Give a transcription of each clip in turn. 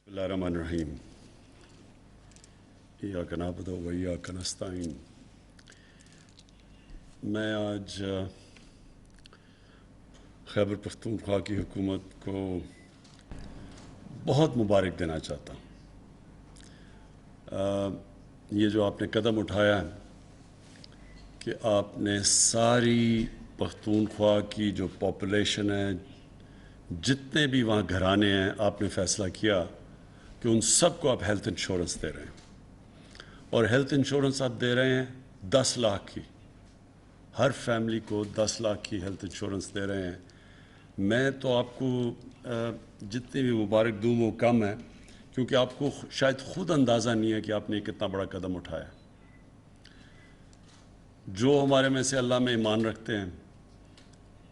बिस्मिल्लाहिर्रहमानिर्रहीम इय्याका नअबुदु व इय्याका नस्तईन। मैं आज खैबर पख्तूनख्वा की हुकूमत को बहुत मुबारक देना चाहता हूँ। ये जो आपने कदम उठाया है कि आपने सारी पख्तूनख्वा की जो पॉपुलेशन है, जितने भी वहाँ घराने हैं, आपने फ़ैसला किया कि उन सब को आप हेल्थ इंश्योरेंस दे रहे हैं। और हेल्थ इंश्योरेंस आप दे रहे हैं 10 लाख की, हर फैमिली को 10 लाख की हेल्थ इंश्योरेंस दे रहे हैं। मैं तो आपको जितनी भी मुबारक दूँ वो कम है, क्योंकि आपको शायद ख़ुद अंदाज़ा नहीं है कि आपने कितना बड़ा कदम उठाया। जो हमारे में से अल्लाह में ईमान रखते हैं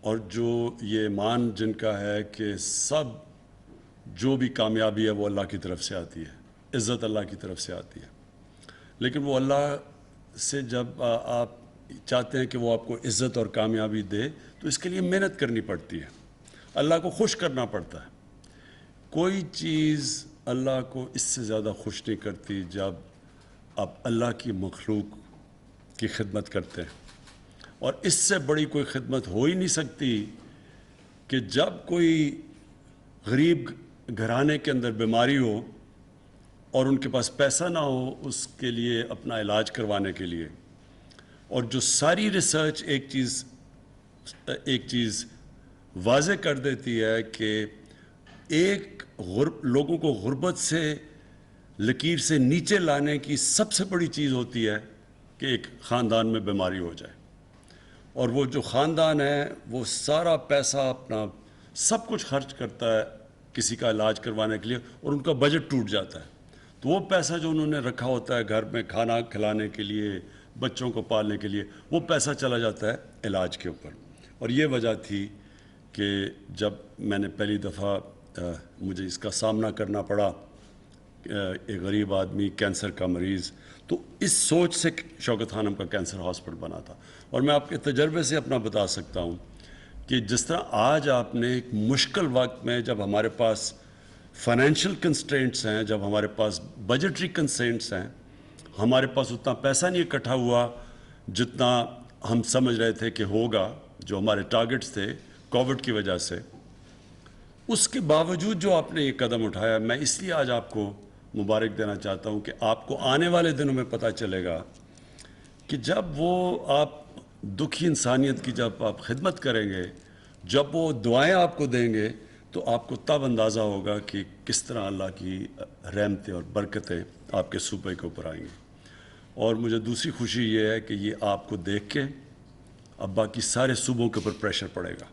और जो ये ईमान जिनका है कि सब जो भी कामयाबी है वो अल्लाह की तरफ से आती है, इज़्ज़त अल्लाह की तरफ से आती है। लेकिन वो अल्लाह से जब आप चाहते हैं कि वो आपको इज़्ज़त और कामयाबी दे, तो इसके लिए मेहनत करनी पड़ती है, अल्लाह को खुश करना पड़ता है। कोई चीज़ अल्लाह को इससे ज़्यादा खुश नहीं करती जब आप अल्लाह की मखलूक की खिदमत करते हैं। और इससे बड़ी कोई खिदमत हो ही नहीं सकती कि जब कोई गरीब घराने के अंदर बीमारी हो और उनके पास पैसा ना हो उसके लिए अपना इलाज करवाने के लिए, और जो सारी रिसर्च एक चीज़ वाज़े कर देती है कि लोगों को गुर्बत से लकीर से नीचे लाने की सबसे बड़ी चीज़ होती है कि एक ख़ानदान में बीमारी हो जाए, और वो जो ख़ानदान है वो सारा पैसा अपना सब कुछ खर्च करता है किसी का इलाज करवाने के लिए, और उनका बजट टूट जाता है। तो वो पैसा जो उन्होंने रखा होता है घर में खाना खिलाने के लिए, बच्चों को पालने के लिए, वो पैसा चला जाता है इलाज के ऊपर। और ये वजह थी कि जब मैंने पहली दफ़ा मुझे इसका सामना करना पड़ा, एक गरीब आदमी कैंसर का मरीज़, तो इस सोच से शौकत खानम का कैंसर हॉस्पिटल बना था। और मैं आपके तजर्बे से अपना बता सकता हूँ कि जिस तरह आज आपने एक मुश्किल वक्त में, जब हमारे पास फाइनेंशियल कंस्ट्रेंट्स हैं, जब हमारे पास बजटरी कंस्ट्रेंट्स हैं, हमारे पास उतना पैसा नहीं इकट्ठा हुआ जितना हम समझ रहे थे कि होगा, जो हमारे टारगेट्स थे कोविड की वजह से, उसके बावजूद जो आपने ये कदम उठाया, मैं इसलिए आज आपको मुबारक देना चाहता हूँ कि आपको आने वाले दिनों में पता चलेगा कि जब वो आप दुखी इंसानियत की जब आप खिदमत करेंगे, जब वो दुआएं आपको देंगे, तो आपको तब अंदाज़ा होगा कि किस तरह अल्लाह की रहमतें और बरकतें आपके सूबे के ऊपर आएंगी। और मुझे दूसरी खुशी ये है कि ये आपको देख के अब बाकी सारे सूबों के ऊपर प्रेशर पड़ेगा,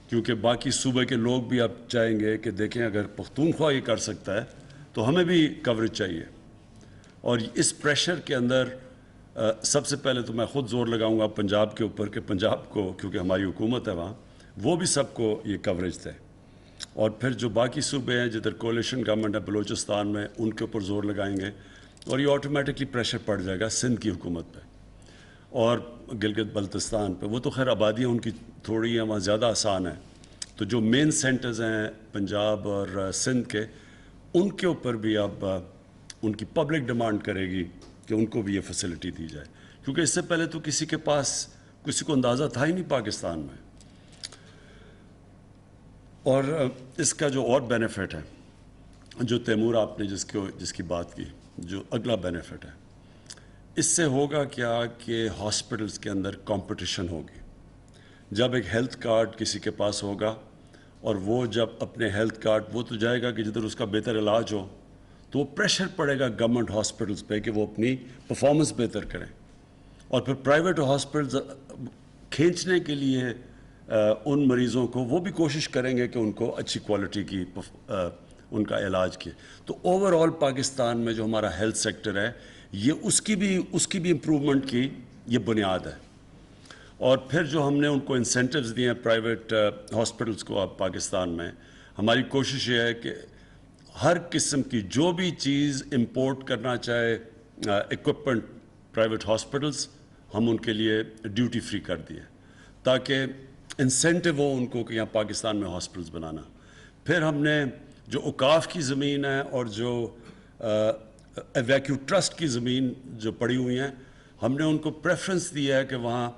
क्योंकि बाकी सूबे के लोग भी अब चाहेंगे कि देखें अगर पख्तूनख्वा ये कर सकता है तो हमें भी कवरेज चाहिए। और इस प्रेशर के अंदर सबसे पहले तो मैं ख़ुद ज़ोर लगाऊंगा पंजाब के ऊपर कि पंजाब को, क्योंकि हमारी हुकूमत है वहाँ, वो भी सबको ये कवरेज दे। और फिर जो बाकी सूबे हैं जिधर कोलिशन गवर्नमेंट है, बलूचिस्तान में, उनके ऊपर ज़ोर लगाएंगे और ये ऑटोमेटिकली प्रेशर पड़ जाएगा सिंध की हुकूमत पे और गिलगित बल्तिस्तान पे। वो तो खैर आबादियाँ उनकी थोड़ी हैं, वहाँ ज़्यादा आसान है। तो जो मेन सेंटर्स हैं पंजाब और सिंध के, उनके ऊपर भी अब उनकी पब्लिक डिमांड करेगी कि उनको भी ये फैसिलिटी दी जाए, क्योंकि इससे पहले तो किसी के पास किसी को अंदाज़ा था ही नहीं पाकिस्तान में। और इसका जो और बेनिफिट है, जो तैमूर आपने जिसकी बात की, जो अगला बेनिफिट है, इससे होगा क्या कि हॉस्पिटल्स के अंदर कंपटीशन होगी। जब एक हेल्थ कार्ड किसी के पास होगा और वो जब अपने हेल्थ कार्ड, वो तो जाएगा कि जिधर उसका बेहतर इलाज हो, तो वो प्रेशर पड़ेगा गवर्नमेंट हॉस्पिटल्स पे कि वो अपनी परफॉर्मेंस बेहतर करें। और फिर प्राइवेट हॉस्पिटल्स खींचने के लिए उन मरीज़ों को, वो भी कोशिश करेंगे कि उनको अच्छी क्वालिटी की उनका इलाज किए। तो ओवरऑल पाकिस्तान में जो हमारा हेल्थ सेक्टर है, ये उसकी भी इम्प्रूवमेंट की ये बुनियाद है। और फिर जो हमने उनको इंसेंटिव्स दिए हैं प्राइवेट हॉस्पिटल्स को, अब पाकिस्तान में हमारी कोशिश ये है कि हर किस्म की जो भी चीज़ इंपोर्ट करना चाहे इक्विपमेंट प्राइवेट हॉस्पिटल्स, हम उनके लिए ड्यूटी फ्री कर दिए ताकि इंसेंटिव हो उनको कि यहाँ पाकिस्तान में हॉस्पिटल्स बनाना। फिर हमने جو اوقاف کی زمین ہے اور جو ایویکیو ٹرسٹ کی زمین جو پڑی ہوئی ہیں، ہم نے ان کو پریفرنس دیا ہے کہ وہاں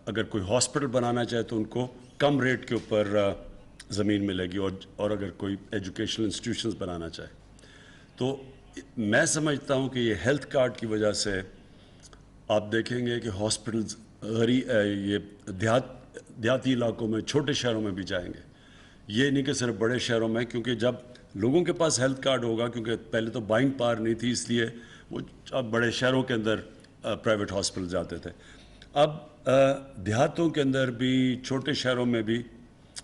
اگر کوئی ہاسپٹل بنانا چاہے تو ان کو کم ریٹ کے اوپر زمین ملے گی، اور اگر کوئی ایجوکیشنل انسٹیٹیوشنز بنانا چاہے تو میں سمجھتا ہوں کہ یہ ہیلتھ کارڈ کی وجہ سے آپ دیکھیں گے کہ ہاسپٹلز یہ دیہاتی علاقوں میں، چھوٹے شہروں میں بھی جائیں گے، یہ نہیں کہ صرف بڑے شہروں میں، کیونکہ جب لوگوں کے پاس ہیلتھ کارڈ ہوگا، کیونکہ پہلے تو بائنگ پاور نہیں تھی، اس لیے وہ اب بڑے شہروں کے اندر پرائیویٹ ہاسپٹل جاتے تھے، اب دیہاتوں کے اندر بھی، چھوٹے شہروں میں بھی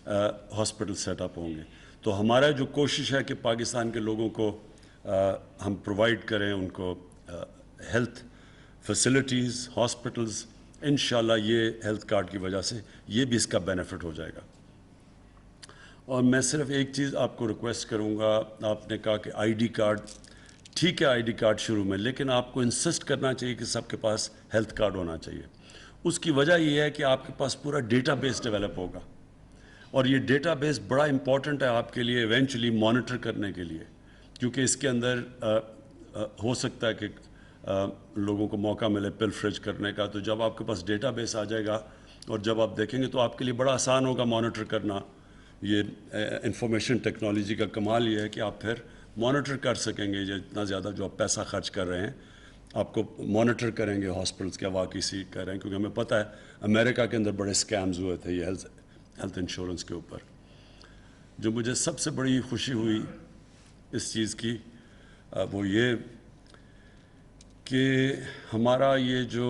ہاسپٹل سیٹ اپ ہوں گے۔ تو ہمارا جو کوشش ہے کہ پاکستان کے لوگوں کو ہم پرووائڈ کریں ان کو ہیلتھ فیسلٹیز، ہاسپٹلز، انشاءاللہ یہ ہیلتھ کارڈ کی وجہ سے یہ بھی اس کا بینیفٹ ہو جائے گا۔ اور میں صرف ایک چیز آپ کو ریکویسٹ کروں گا، آپ نے کہا کہ آئی ڈی کارڈ، ٹھیک ہے آئی ڈی کارڈ شروع میں، لیکن آپ کو انسسٹ کرنا چاہیے کہ سب کے پاس ہیلتھ کارڈ ہونا چاہیے۔ اس کی وجہ یہ ہے کہ آپ کے پاس پورا ڈیٹا بیس ڈیولپ ہوگا، اور یہ ڈیٹا بیس بڑا امپورٹنٹ ہے آپ کے لیے ایونچولی مانیٹر کرنے کے لیے، کیونکہ اس کے اندر ہو سکتا ہے کہ لوگوں کو موقع ملے پلفریج کرنے کا، تو جب آپ کے پاس ڈیٹا بیس آ جائے گا اور جب آپ دیکھیں گے تو آپ کے لیے بڑا آسان ہوگا مانیٹر کرنا۔ یہ انفارمیشن ٹیکنالوجی کا کمال یہ ہے کہ آپ پھر مانیٹر کر سکیں گے، جتنا زیادہ جو آپ پیسہ خرچ کر رہے ہیں آپ کو مانیٹر کریں گے ہاسپٹلس کیا واقعی سی کر رہے ہیں، کیونکہ ہمیں پتہ ہے امریکہ کے اندر بڑے سکیمز ہوئے تھے یہ ہیلتھ انشورنس کے اوپر۔ جو مجھے سب سے بڑی خوشی ہوئی اس چیز کی وہ یہ کہ ہمارا یہ جو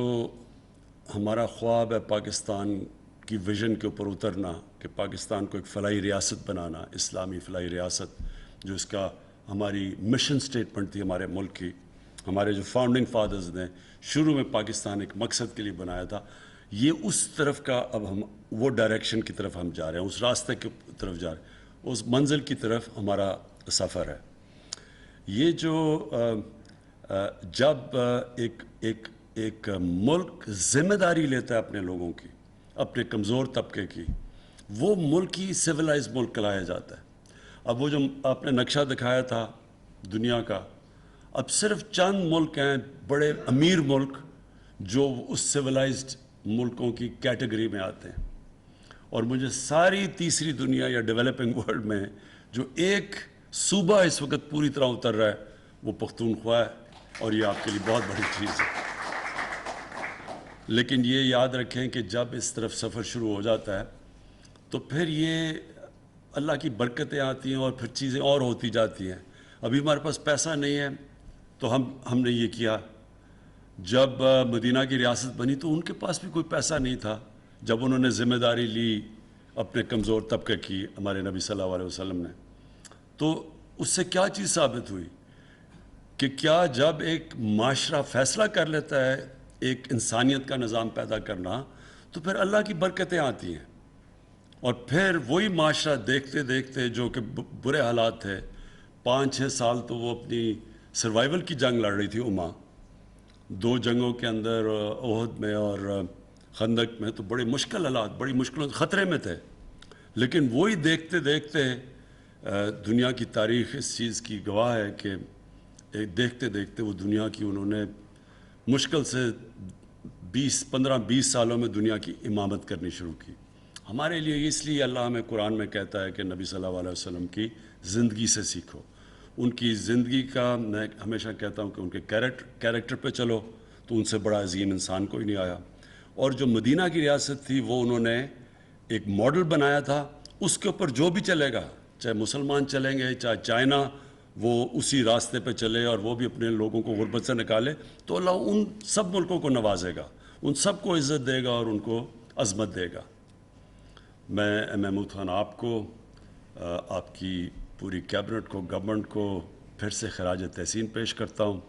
ہمارا خواب ہے پاکستان کی ویژن کے اوپر اترنا، کہ پاکستان کو ایک فلاحی ریاست بنانا، اسلامی فلاحی ریاست، جو اس کا ہماری مشن سٹیٹمنٹ تھی ہمارے ملک کی، ہمارے جو فاؤنڈنگ فادرز نے شروع میں پاکستان ایک مقصد کے لیے بنایا تھا، یہ اس طرف کا اب ہم وہ ڈائریکشن کی طرف ہم جا رہے ہیں، اس راستے کی طرف جا رہے ہیں، اس منزل کی طرف ہمارا سفر ہے۔ یہ جو جب ایک ملک ذمہ داری لیتا ہے اپنے لوگوں کی، اپنے کمزور طبقے کی، وہ ملک ہی سویلائز ملک کہلایا جاتا ہے۔ اب وہ جو آپ نے نقشہ دکھایا تھا دنیا کا، اب صرف چند ملک ہیں بڑے امیر ملک جو اس سویلائزڈ ملکوں کی کیٹیگری میں آتے ہیں، اور مجھے ساری تیسری دنیا یا ڈیولپنگ ورلڈ میں جو ایک صوبہ اس وقت پوری طرح اتر رہا ہے وہ پختونخوا ہے، اور یہ آپ کے لیے بہت بڑی چیز ہے۔ لیکن یہ یاد رکھیں کہ جب اس طرف سفر شروع ہو جاتا ہے تو پھر یہ اللہ کی برکتیں آتی ہیں اور پھر چیزیں اور ہوتی جاتی ہیں۔ ابھی ہمارے پاس پیسہ نہیں ہے تو ہم نے یہ کیا، جب مدینہ کی ریاست بنی تو ان کے پاس بھی کوئی پیسہ نہیں تھا، جب انہوں نے ذمہ داری لی اپنے کمزور طبقے کی، ہمارے نبی صلی اللہ علیہ وسلم نے، تو اس سے کیا چیز ثابت ہوئی کہ کیا جب ایک معاشرہ فیصلہ کر لیتا ہے ایک انسانیت کا نظام پیدا کرنا تو پھر اللہ کی برکتیں آتی ہیں، اور پھر وہی معاشرہ دیکھتے دیکھتے جو کہ برے حالات تھے، 5-6 سال تو وہ اپنی سروائیول کی جنگ لڑ رہی تھی، 2 جنگوں کے اندر، احد میں اور خندق میں، تو بڑے مشکل حالات، بڑی مشکلوں خطرے میں تھے، لیکن وہی دیکھتے دیکھتے دنیا کی تاریخ اس چیز کی گواہ ہے کہ دیکھتے دیکھتے وہ دنیا کی انہوں نے مشکل سے 15-20 سالوں میں دنیا کی امامت کرنی شروع کی۔ ہمارے لیے اس لیے اللہ ہمیں قرآن میں کہتا ہے کہ نبی صلی اللہ علیہ وسلم کی زندگی سے سیکھو، ان کی زندگی کا، میں ہمیشہ کہتا ہوں کہ ان کے کیریکٹر پہ چلو تو ان سے بڑا عظیم انسان کوئی نہیں آیا، اور جو مدینہ کی ریاست تھی وہ انہوں نے ایک ماڈل بنایا تھا، اس کے اوپر جو بھی چلے گا، چاہے مسلمان چلیں گے، چاہے چائنا، وہ اسی راستے پہ چلے اور وہ بھی اپنے لوگوں کو غربت سے نکالے، تو اللہ ان سب ملکوں کو نوازے گا، ان سب کو عزت دے گا اور ان کو عظمت دے گا۔ میں محمود خان آپ کو، آپ کی پوری کیبنٹ کو، گورنمنٹ کو پھر سے خراج تحسین پیش کرتا ہوں۔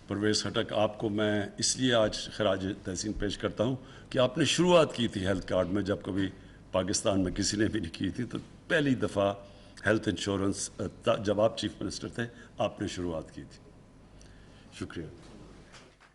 پرویز خٹک آپ کو میں اس لیے آج خراج تحسین پیش کرتا ہوں کہ آپ نے شروعات کی تھی ہیلتھ کارڈ میں، جب کبھی پاکستان میں کسی نے بھی نہیں کی تھی، تو پہلی دفعہ ہیلتھ انشورنس جب آپ چیف منسٹر تھے آپ نے شروعات کی تھی۔ شکریہ۔